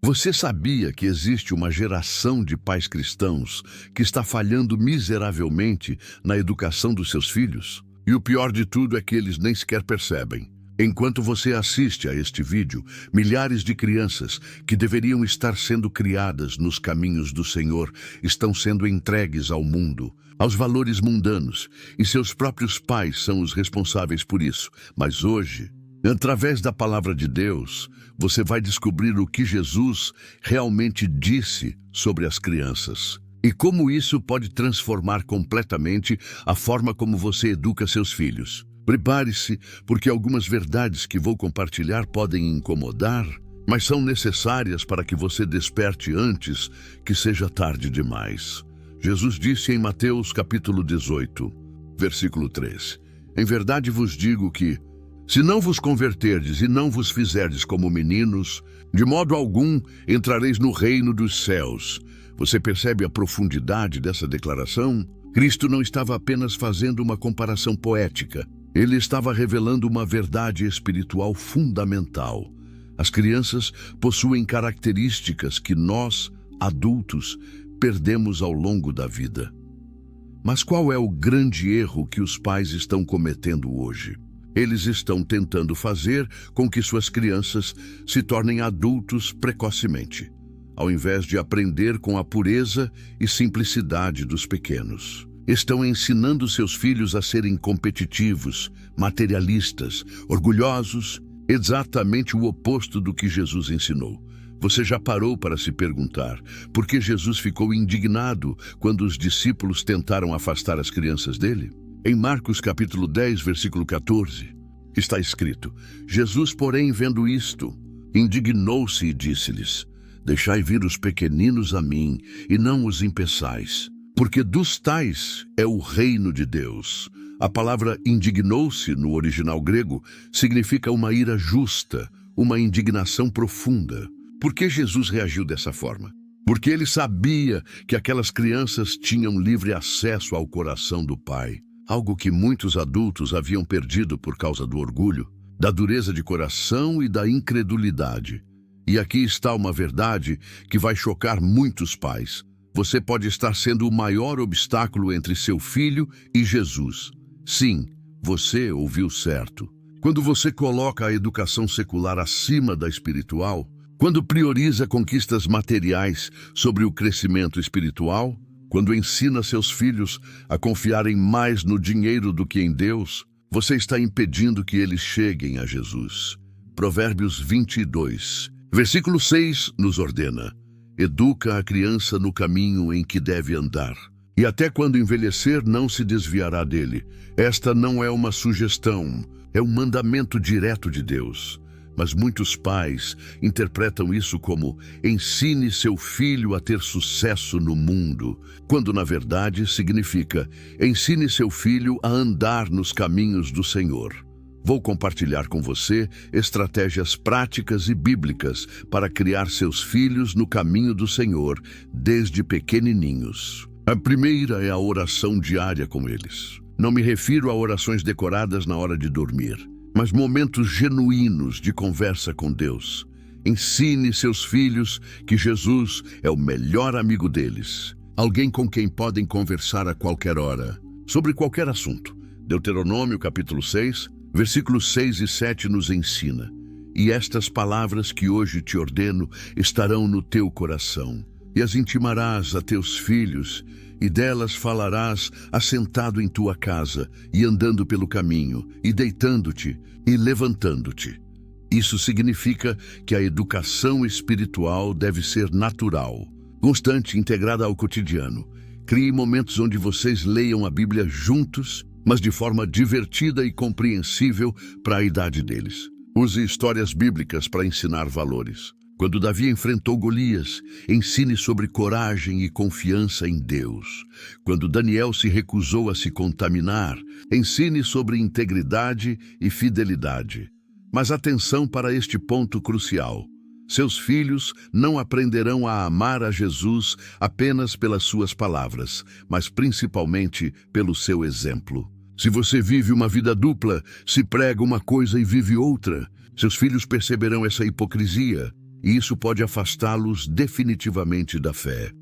Você sabia que existe uma geração de pais cristãos que está falhando miseravelmente na educação dos seus filhos? E o pior de tudo é que eles nem sequer percebem. Enquanto você assiste a este vídeo, milhares de crianças que deveriam estar sendo criadas nos caminhos do Senhor estão sendo entregues ao mundo, aos valores mundanos, e seus próprios pais são os responsáveis por isso. Mas hoje, através da palavra de Deus, você vai descobrir o que Jesus realmente disse sobre as crianças e como isso pode transformar completamente a forma como você educa seus filhos. Prepare-se, porque algumas verdades que vou compartilhar podem incomodar, mas são necessárias para que você desperte antes que seja tarde demais. Jesus disse em Mateus capítulo 18, versículo 3: Em verdade vos digo que, se não vos converterdes e não vos fizerdes como meninos, de modo algum entrareis no reino dos céus. Você percebe a profundidade dessa declaração? Cristo não estava apenas fazendo uma comparação poética. Ele estava revelando uma verdade espiritual fundamental. As crianças possuem características que nós, adultos, perdemos ao longo da vida. Mas qual é o grande erro que os pais estão cometendo hoje? Eles estão tentando fazer com que suas crianças se tornem adultos precocemente, ao invés de aprender com a pureza e simplicidade dos pequenos. Estão ensinando seus filhos a serem competitivos, materialistas, orgulhosos, exatamente o oposto do que Jesus ensinou. Você já parou para se perguntar por que Jesus ficou indignado quando os discípulos tentaram afastar as crianças dele? Em Marcos capítulo 10, versículo 14, está escrito: Jesus, porém, vendo isto, indignou-se e disse-lhes: Deixai vir os pequeninos a mim, e não os impeçais, porque dos tais é o reino de Deus. A palavra indignou-se, no original grego, significa uma ira justa, uma indignação profunda. Por que Jesus reagiu dessa forma? Porque ele sabia que aquelas crianças tinham livre acesso ao coração do Pai, algo que muitos adultos haviam perdido por causa do orgulho, da dureza de coração e da incredulidade. E aqui está uma verdade que vai chocar muitos pais. Você pode estar sendo o maior obstáculo entre seu filho e Jesus. Sim, você ouviu certo. Quando você coloca a educação secular acima da espiritual, quando prioriza conquistas materiais sobre o crescimento espiritual, quando ensina seus filhos a confiarem mais no dinheiro do que em Deus, você está impedindo que eles cheguem a Jesus. Provérbios 22, versículo 6 nos ordena: Educa a criança no caminho em que deve andar, e até quando envelhecer não se desviará dele. Esta não é uma sugestão, é um mandamento direto de Deus. Mas muitos pais interpretam isso como ensine seu filho a ter sucesso no mundo, quando na verdade significa ensine seu filho a andar nos caminhos do Senhor. Vou compartilhar com você estratégias práticas e bíblicas para criar seus filhos no caminho do Senhor desde pequenininhos. A primeira é a oração diária com eles. Não me refiro a orações decoradas na hora de dormir, mas momentos genuínos de conversa com Deus. Ensine seus filhos que Jesus é o melhor amigo deles, alguém com quem podem conversar a qualquer hora, sobre qualquer assunto. Deuteronômio capítulo 6, versículos 6 e 7 nos ensina: E estas palavras que hoje te ordeno estarão no teu coração, e as intimarás a teus filhos, e delas falarás assentado em tua casa, e andando pelo caminho, e deitando-te, e levantando-te. Isso significa que a educação espiritual deve ser natural, constante, integrada ao cotidiano. Crie momentos onde vocês leiam a Bíblia juntos, mas de forma divertida e compreensível para a idade deles. Use histórias bíblicas para ensinar valores. Quando Davi enfrentou Golias, ensine sobre coragem e confiança em Deus. Quando Daniel se recusou a se contaminar, ensine sobre integridade e fidelidade. Mas atenção para este ponto crucial. Seus filhos não aprenderão a amar a Jesus apenas pelas suas palavras, mas principalmente pelo seu exemplo. Se você vive uma vida dupla, se prega uma coisa e vive outra, seus filhos perceberão essa hipocrisia. e isso pode afastá-los definitivamente da fé.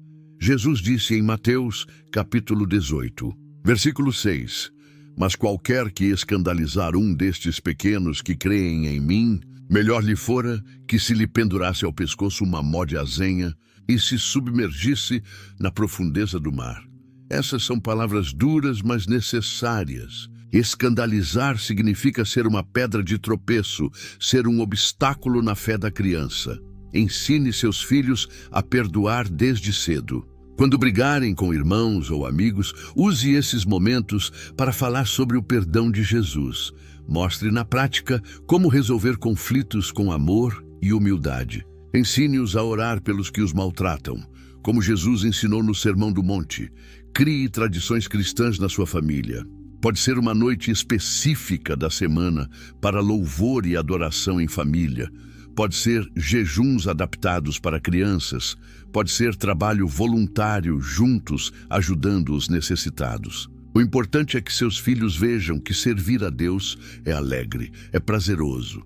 Jesus disse em Mateus, capítulo 18, versículo 6, mas qualquer que escandalizar um destes pequenos que creem em mim, melhor lhe fora que se lhe pendurasse ao pescoço uma mó de azenha e se submergisse na profundeza do mar. Essas são palavras duras, mas necessárias. Escandalizar significa ser uma pedra de tropeço, ser um obstáculo na fé da criança. Ensine seus filhos a perdoar desde cedo. Quando brigarem com irmãos ou amigos, use esses momentos para falar sobre o perdão de Jesus. Mostre na prática como resolver conflitos com amor e humildade. Ensine-os a orar pelos que os maltratam, como Jesus ensinou no Sermão do Monte. Crie tradições cristãs na sua família. Pode ser uma noite específica da semana para louvor e adoração em família. Pode ser jejuns adaptados para crianças. Pode ser trabalho voluntário juntos, ajudando os necessitados. O importante é que seus filhos vejam que servir a Deus é alegre, é prazeroso,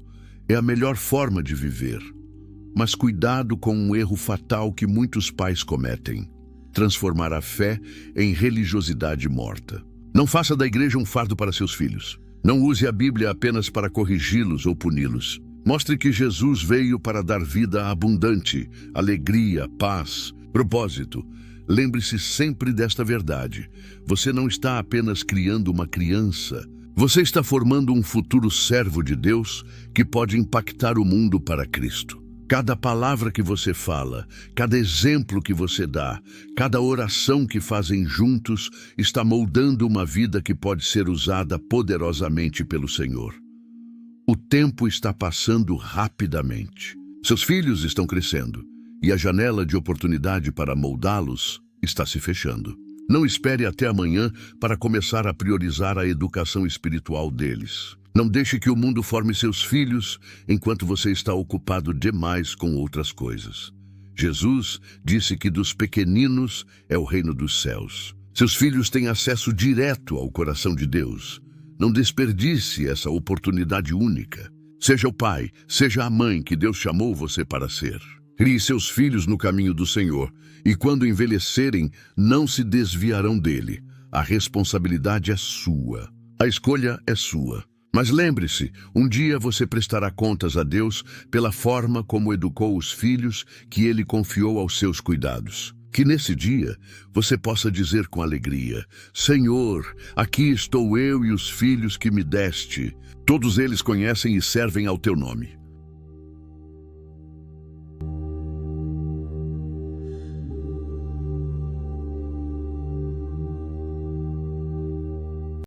é a melhor forma de viver. Mas cuidado com um erro fatal que muitos pais cometem: transformar a fé em religiosidade morta. Não faça da igreja um fardo para seus filhos. Não use a Bíblia apenas para corrigi-los ou puni-los. Mostre que Jesus veio para dar vida abundante, alegria, paz, propósito. Lembre-se sempre desta verdade. Você não está apenas criando uma criança. Você está formando um futuro servo de Deus que pode impactar o mundo para Cristo. Cada palavra que você fala, cada exemplo que você dá, cada oração que fazem juntos está moldando uma vida que pode ser usada poderosamente pelo Senhor. O tempo está passando rapidamente. Seus filhos estão crescendo e a janela de oportunidade para moldá-los está se fechando. Não espere até amanhã para começar a priorizar a educação espiritual deles. Não deixe que o mundo forme seus filhos enquanto você está ocupado demais com outras coisas. Jesus disse que dos pequeninos é o reino dos céus. Seus filhos têm acesso direto ao coração de Deus. Não desperdice essa oportunidade única. Seja o pai, seja a mãe que Deus chamou você para ser. Crie seus filhos no caminho do Senhor, e quando envelhecerem, não se desviarão dele. A responsabilidade é sua. A escolha é sua. Mas lembre-se, um dia você prestará contas a Deus pela forma como educou os filhos que Ele confiou aos seus cuidados. Que nesse dia você possa dizer com alegria: Senhor, aqui estou eu e os filhos que me deste. Todos eles conhecem e servem ao teu nome.